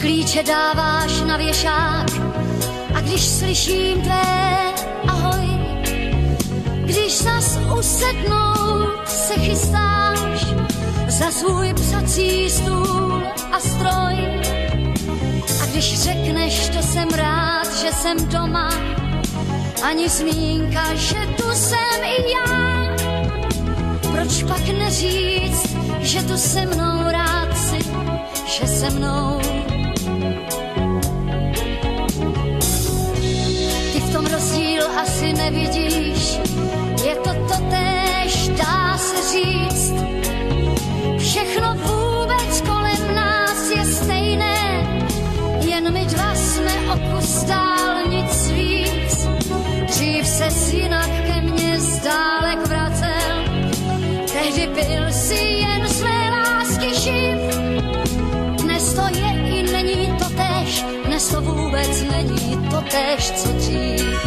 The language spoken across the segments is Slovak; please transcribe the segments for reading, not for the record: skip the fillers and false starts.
klíče dáváš na věšák a když slyším tvé ahoj, když zas usednout se chystáš za svůj psací stůl a stroj a když řekneš, to jsem rád, že jsem doma, ani zmínka, že tu jsem i já. Proč pak neříct, že tu se mnou rád si, že se mnou. Ty v tom rozdíl asi nevidíš, je to totéž, dá se říct. Všechno vůbec kolem nás je stejné, jen my dva jsme o kus dál, nic víc. Dřív ses jinak ke mně zdálek vracel, tehdy byl si jen své lásky živ. Dnes to je i není totéž, dnes to vůbec není totéž, co dřív.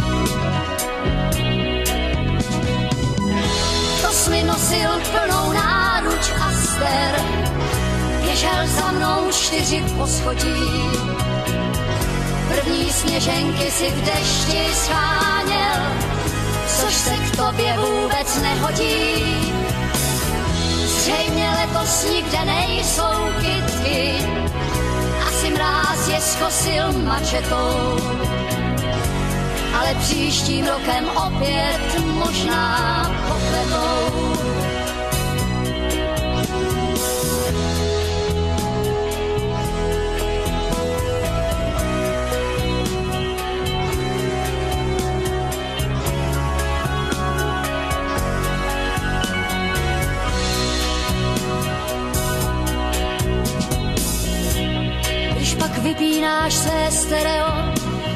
To jsi mi nosil plnou náruč a ster, běžel za mnou 4 poschodí. První sněženky si v dešti scháněl, což se k tobě vůbec nehodí. Zřejmě letos nikde nejsou kytky, asi mráz je skosil mačetou, ale příštím rokem opět možná pokvetou. Vypínáš své stereo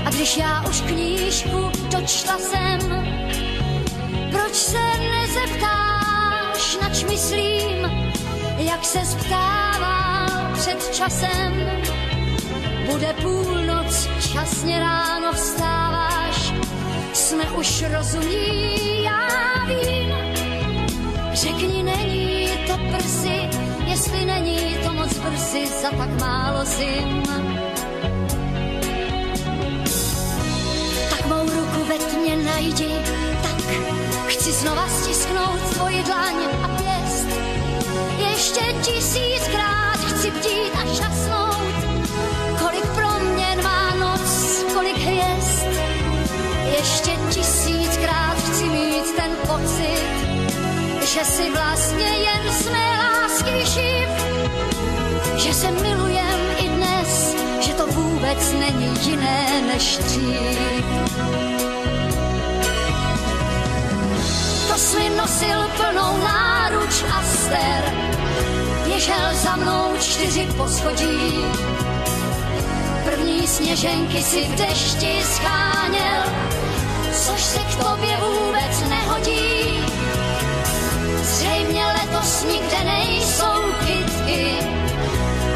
a když já už knížku dočta jsem, proč se nezeptáš, nač myslím, jak se ptával před časem. Bude půlnoc, časně ráno vstáváš, jsme už rozumí, já vím. Řekni, není to brzy, jestli není to moc brzy za tak málo zim. Tak mou ruku ve tmě najdi, tak chci znova stisknout tvoji dlaň a pěst. Ještě 1000krát chci bdít a šasnout, kolik proměn má noc, kolik hvězd. Ještě 1000krát chci mít ten pocit, že si vlastně jen jsme lásky živ, že se milujem i dnes, že to vůbec není jiné než dřív. To jsi mi nosil plnou náruč a ster, běžel za mnou 4 poschodí. První sněženky si v dešti scháněl, což se k tobě vůbec nehodí. Zřejmě letos nikde nejsou kytky,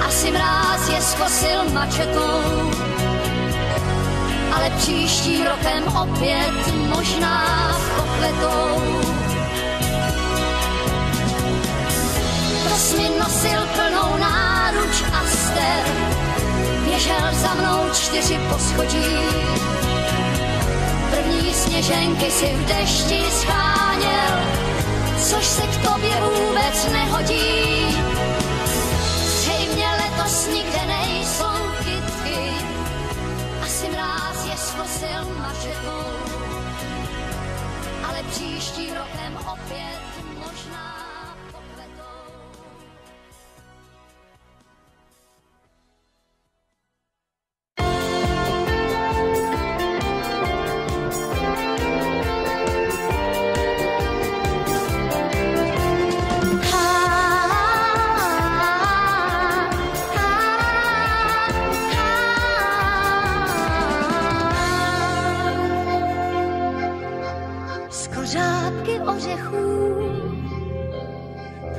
asi mráz je skosil mačetou, ale příštím rokem opět možná pokvetou. To jsi mi nosil plnou náruč a ster, běžel za mnou 4 poschodí. První sněženky si v dešti scháněl, což se k tobě vůbec nehodí. Zřejmě letos nikde nejsou kytky, asi mráz je skosil mačetou, ale příštím rokem opět možná pokvetou.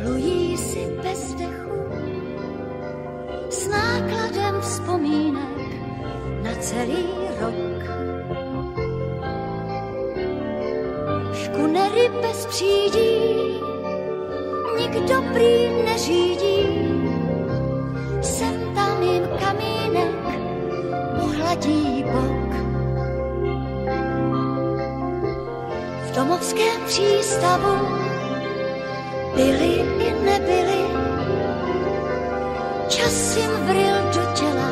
Plují si bez dechu s nákladem vzpomínek na celý rok. Škunery bez přídí nikdo prý neřídí, sem tam jim kamínek pohladí bok. V domovském přístavu byli i nebyli, čas jim vril do těla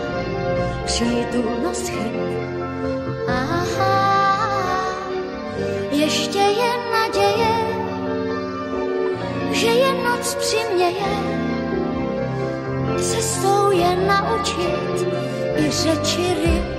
přítomnost chyb. Aha, ještě je naděje, že je noc přiměje, cestou je naučit i řeči ryb.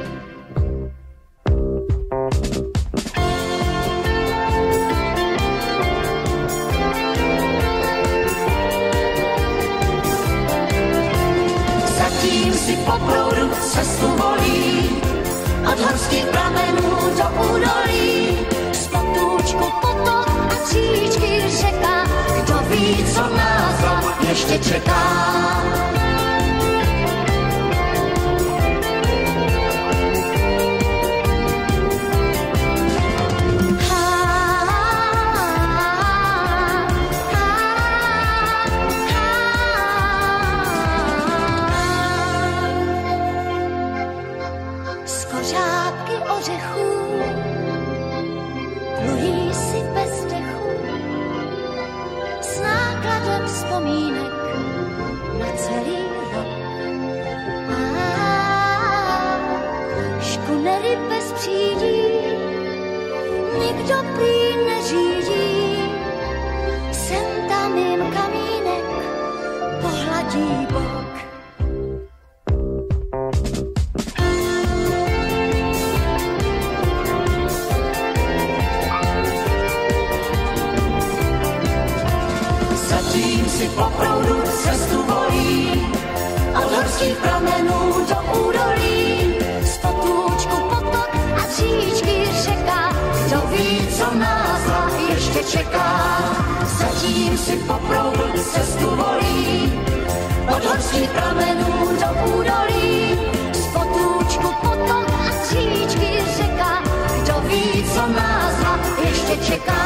Zatím si po proudu cestu volí, od horských pramenů do údolí, Z potůčku potok a tříčky řeka, kdo ví, co nás tam ještě čeká. Z kořápky ořechů plují si bez dechu, s nákladem vzpomínek na celý rok. Škunery bez přídí nikdo prý neřídí, sem tam jim kamínek pohladí bok. Zatím si po proudu cestu volí, od horských pramenů do údolí, Z potůčku potok a tříčky řeka, kdo ví, co nás tam ještě čeká. Zatím si po proudu cestu volí, od horských pramenů do údolí, z potůčku potok a tříčky řeka, kdo ví, co nás tam ještě čeká.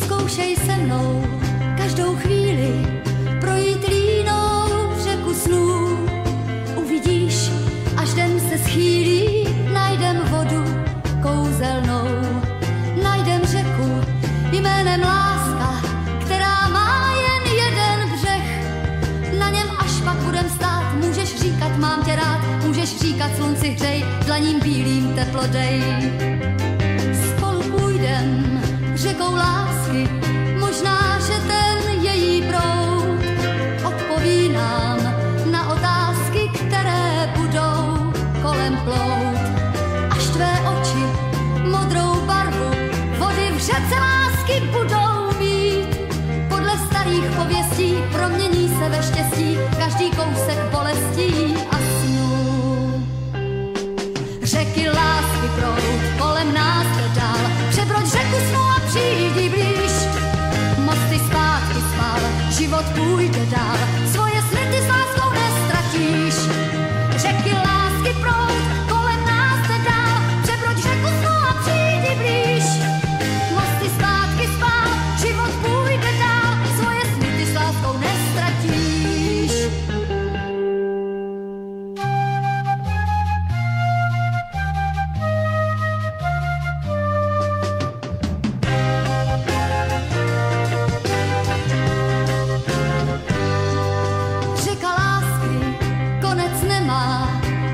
Zkoušej se mnou každou chvíli projít línou řeku snů. Uvidíš, až den se schýlí, najdem vodu kouzelnou. Najdem řeku jménem láska, která má jen jeden břeh. Na něm až pak budem stát, můžeš říkat mám tě rád, můžeš říkat slunci hřej, dlaním bílým teplo dej. Spolu půjdem řekou lásky, možná, že ten její proud odpoví nám na otázky, které budou kolem plout. Až tvé oči modrou barvu vody v řece lásky budou mít, podle starých pověstí promění se ve štěstí každý kousek bolestí a snů. Řeky lásky proud kolem nás jde dál, přebroď řeku snů a přijdi blíž. Mosty zpátky spál, život půjde dál, svoje smrti s láskou nestratíš. Řeky lásky proud kolem nás jde dál, přebroď řeku snů a přijdi blíž. Mosty zpátky spál, život půjde dál, svoje smrti s láskou nestratíš. Řeka lásky konec nemá,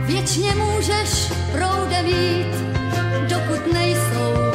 věčně můžeš proudem jít, dokud nejsou